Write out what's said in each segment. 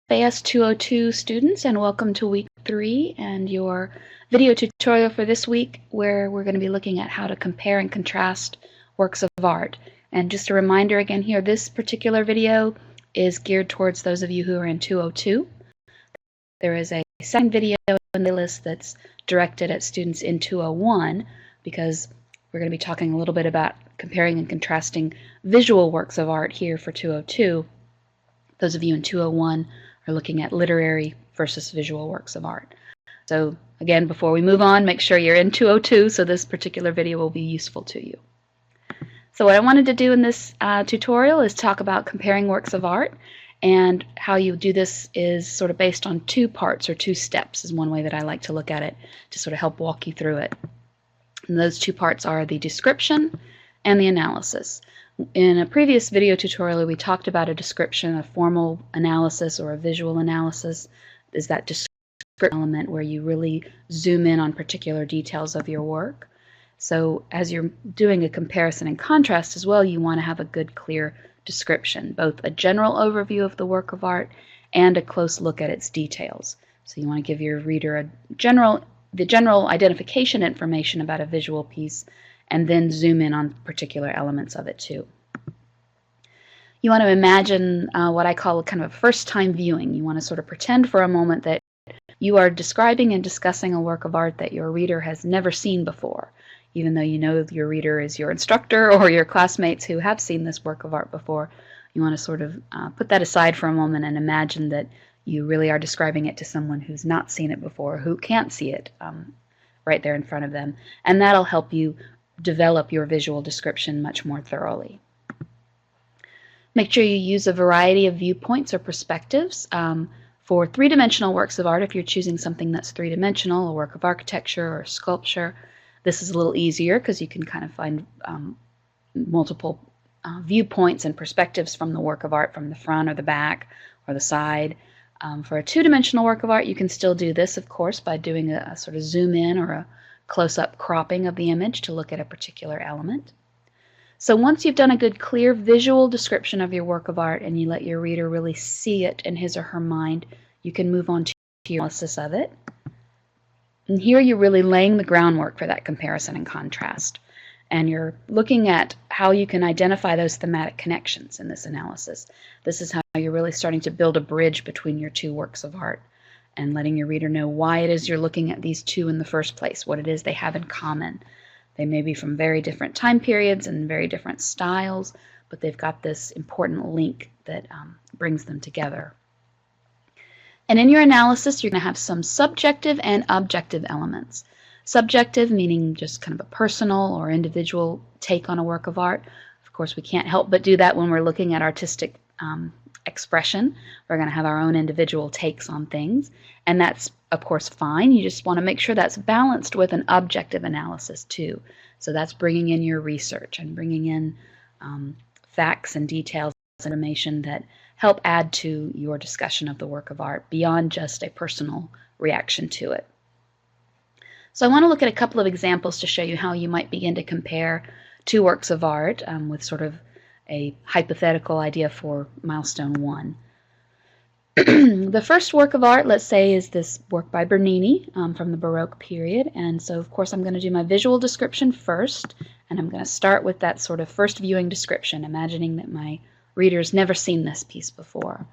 FAS202 students, and welcome to week 3 and your video tutorial for this week, where we're going to be looking at how to compare and contrast works of art. And just a reminder again here, this particular video is geared towards those of you who are in 202. There is a second video in the list that's directed at students in 201, because we're going to be talking a little bit about comparing and contrasting visual works of art here for 202. Those of you in 201 are looking at literary versus visual works of art. So again, before we move on, make sure you're in 202 so this particular video will be useful to you. So what I wanted to do in this tutorial is talk about comparing works of art, and how you do this is sort of based on 2 parts, or 2 steps is one way that I like to look at it, to sort of help walk you through it. And those 2 parts are the description and the analysis. In a previous video tutorial, we talked about a description, a formal analysis or a visual analysis. Is that description element where you really zoom in on particular details of your work. So as you're doing a comparison and contrast as well, you want to have a good, clear description, both a general overview of the work of art and a close look at its details. So you want to give your reader the general identification information about a visual piece, and then zoom in on particular elements of it too. You want to imagine what I call kind of a first-time viewing. You want to sort of pretend for a moment that you are describing and discussing a work of art that your reader has never seen before, even though you know your reader is your instructor or your classmates who have seen this work of art before. You want to sort of put that aside for a moment and imagine that you really are describing it to someone who's not seen it before, who can't see it right there in front of them, and that'll help you develop your visual description much more thoroughly. Make sure you use a variety of viewpoints or perspectives. For 3-dimensional works of art, if you're choosing something that's 3-dimensional, a work of architecture or sculpture, this is a little easier because you can kind of find multiple viewpoints and perspectives from the work of art, from the front or the back or the side. For a 2-dimensional work of art, you can still do this, of course, by doing a sort of zoom in or a close-up cropping of the image to look at a particular element. So once you've done a good, clear visual description of your work of art and you let your reader really see it in his or her mind, you can move on to your analysis of it. And here you're really laying the groundwork for that comparison and contrast. And you're looking at how you can identify those thematic connections in this analysis. This is how you're really starting to build a bridge between your 2 works of art, and letting your reader know why it is you're looking at these 2 in the first place, what it is they have in common. They may be from very different time periods and very different styles, but they've got this important link that brings them together. And in your analysis, you're going to have some subjective and objective elements. Subjective meaning just kind of a personal or individual take on a work of art. Of course, we can't help but do that when we're looking at artistic expression. We're going to have our own individual takes on things, and that's of course fine. You just want to make sure that's balanced with an objective analysis too. So that's bringing in your research and bringing in facts and details, information that help add to your discussion of the work of art beyond just a personal reaction to it. So I want to look at a couple of examples to show you how you might begin to compare 2 works of art with sort of a hypothetical idea for milestone 1. The first work of art, let's say, is this work by Bernini from the Baroque period. And so, of course, I'm going to do my visual description first, and I'm going to start with that sort of first viewing description, imagining that my reader's never seen this piece before.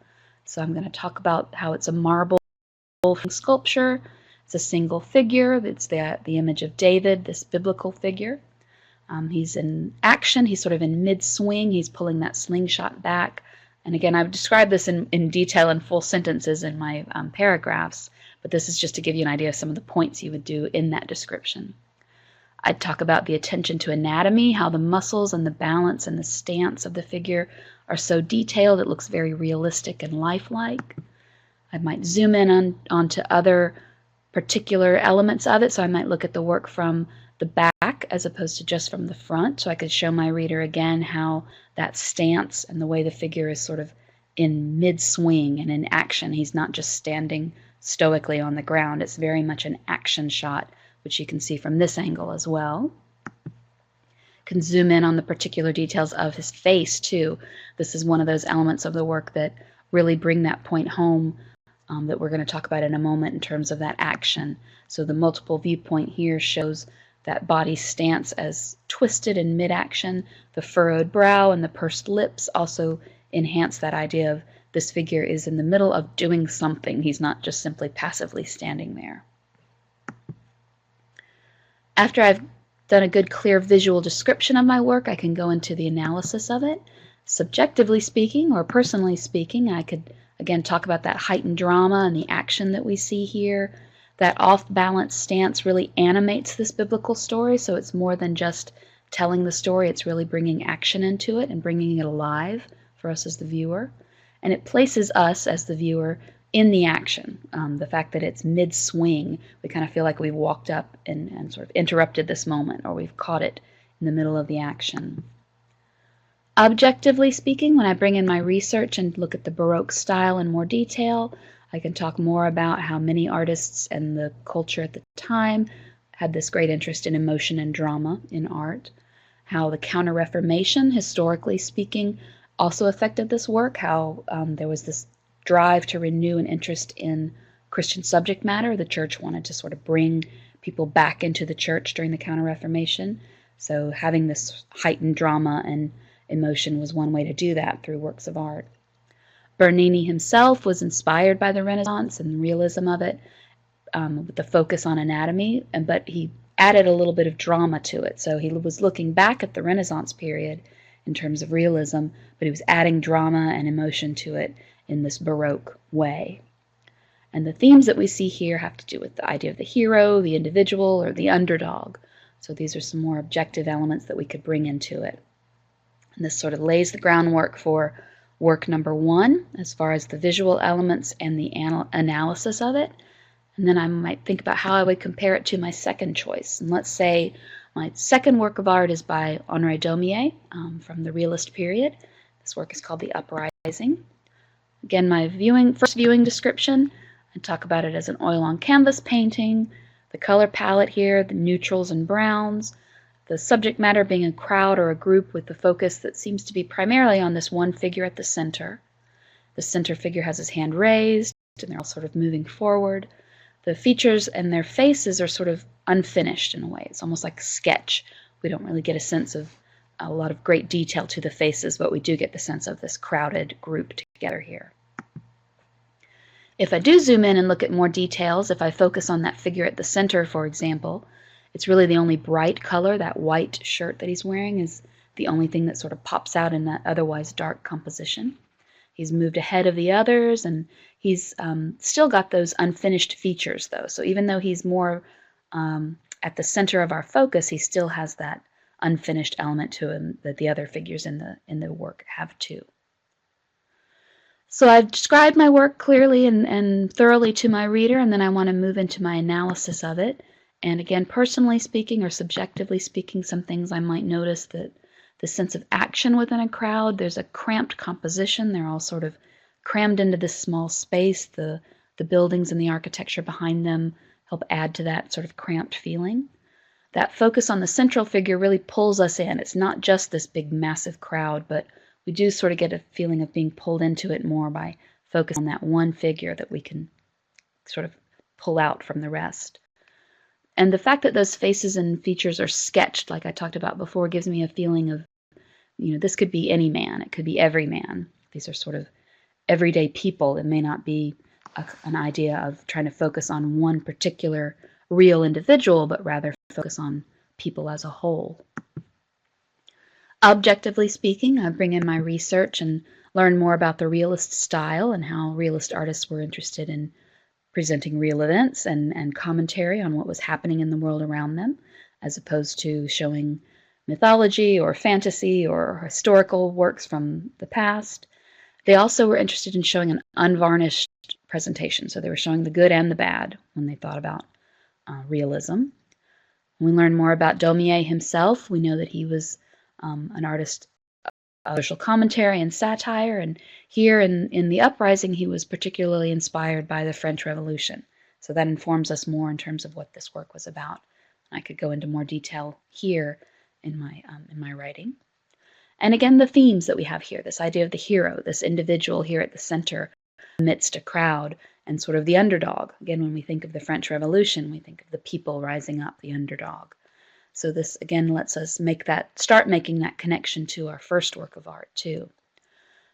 So I'm going to talk about how it's a marble sculpture. It's a single figure. It's the image of David, this biblical figure. He's in action. He's sort of in mid-swing. He's pulling that slingshot back. And again, I've described this in detail in full sentences in my paragraphs, but this is just to give you an idea of some of the points you would do in that description. I'd talk about the attention to anatomy, how the muscles and the balance and the stance of the figure are so detailed it looks very realistic and lifelike. I might zoom in onto other particular elements of it, so I might look at the work from the back as opposed to just from the front, so I could show my reader again how that stance and the way the figure is sort of in mid-swing and in action. He's not just standing stoically on the ground. It's very much an action shot, which you can see from this angle as well. Can zoom in on the particular details of his face too. This is one of those elements of the work that really bring that point home that we're going to talk about in a moment in terms of that action. So the multiple viewpoint here shows that body stance as twisted in mid-action. The furrowed brow and the pursed lips also enhance that idea of this figure is in the middle of doing something. He's not just simply passively standing there. After I've done a good clear visual description of my work, I can go into the analysis of it. Subjectively speaking, or personally speaking, I could again talk about that heightened drama and the action that we see here. That off-balance stance really animates this biblical story, so it's more than just telling the story, it's really bringing action into it and bringing it alive for us as the viewer. And it places us as the viewer in the action. The fact that it's mid-swing, we kind of feel like we've walked up and sort of interrupted this moment, or we've caught it in the middle of the action. Objectively speaking, when I bring in my research and look at the Baroque style in more detail, I can talk more about how many artists and the culture at the time had this great interest in emotion and drama in art, how the Counter-Reformation, historically speaking, also affected this work, how there was this drive to renew an interest in Christian subject matter. The church wanted to sort of bring people back into the church during the Counter-Reformation, so having this heightened drama and emotion was one way to do that through works of art. Bernini himself was inspired by the Renaissance and the realism of it, with the focus on anatomy, but he added a little bit of drama to it. So he was looking back at the Renaissance period in terms of realism, but he was adding drama and emotion to it in this Baroque way. And the themes that we see here have to do with the idea of the hero, the individual, or the underdog. So these are some more objective elements that we could bring into it. And this sort of lays the groundwork for work number 1 as far as the visual elements and the analysis of it. And then I might think about how I would compare it to my second choice. And let's say my second work of art is by Honoré Daumier from the realist period. This work is called The Uprising. Again, my first viewing description, I talk about it as an oil on canvas painting, the color palette here, the neutrals and browns, the subject matter being a crowd or a group with the focus that seems to be primarily on this one figure at the center. The center figure has his hand raised, and they're all sort of moving forward. The features and their faces are sort of unfinished in a way. It's almost like a sketch. We don't really get a sense of a lot of great detail to the faces, but we do get the sense of this crowded group together here. If I do zoom in and look at more details, if I focus on that figure at the center, for example, it's really the only bright color. That white shirt that he's wearing is the only thing that sort of pops out in that otherwise dark composition. He's moved ahead of the others, and he's still got those unfinished features, though. So even though he's more at the center of our focus, he still has that unfinished element to him that the other figures in the work have too. So I've described my work clearly and thoroughly to my reader, and then I want to move into my analysis of it. And again, personally speaking or subjectively speaking, some things I might notice that the sense of action within a crowd, there's a cramped composition. They're all sort of crammed into this small space. The buildings and the architecture behind them help add to that sort of cramped feeling. That focus on the central figure really pulls us in. It's not just this big, massive crowd, but we do sort of get a feeling of being pulled into it more by focusing on that one figure that we can sort of pull out from the rest. And the fact that those faces and features are sketched, like I talked about before, gives me a feeling of, this could be any man. It could be every man. These are sort of everyday people. It may not be an idea of trying to focus on one particular real individual, but rather focus on people as a whole. Objectively speaking, I bring in my research and learn more about the realist style and how realist artists were interested in presenting real events and commentary on what was happening in the world around them, as opposed to showing mythology or fantasy or historical works from the past. They also were interested in showing an unvarnished presentation, so they were showing the good and the bad when they thought about realism. When we learn more about Daumier himself, we know that he was an artist of social commentary and satire, and here in The Uprising he was particularly inspired by the French Revolution. So that informs us more in terms of what this work was about. I could go into more detail here in my writing. And again, the themes that we have here, this idea of the hero, this individual here at the center amidst a crowd, and sort of the underdog. Again, when we think of the French Revolution, we think of the people rising up, the underdog. So this again lets us start making that connection to our first work of art too.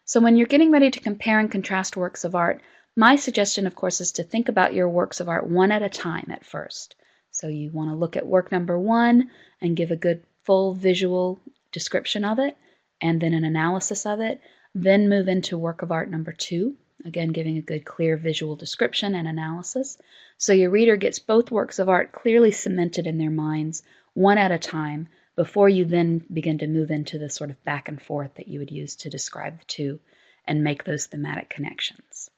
So when you're getting ready to compare and contrast works of art, my suggestion, of course, is to think about your works of art one at a time at first. So you want to look at work number 1 and give a good full visual description of it, and then an analysis of it. Then move into work of art number 2, again giving a good clear visual description and analysis. So your reader gets both works of art clearly cemented in their minds, one at a time, before you then begin to move into the sort of back and forth that you would use to describe the two and make those thematic connections.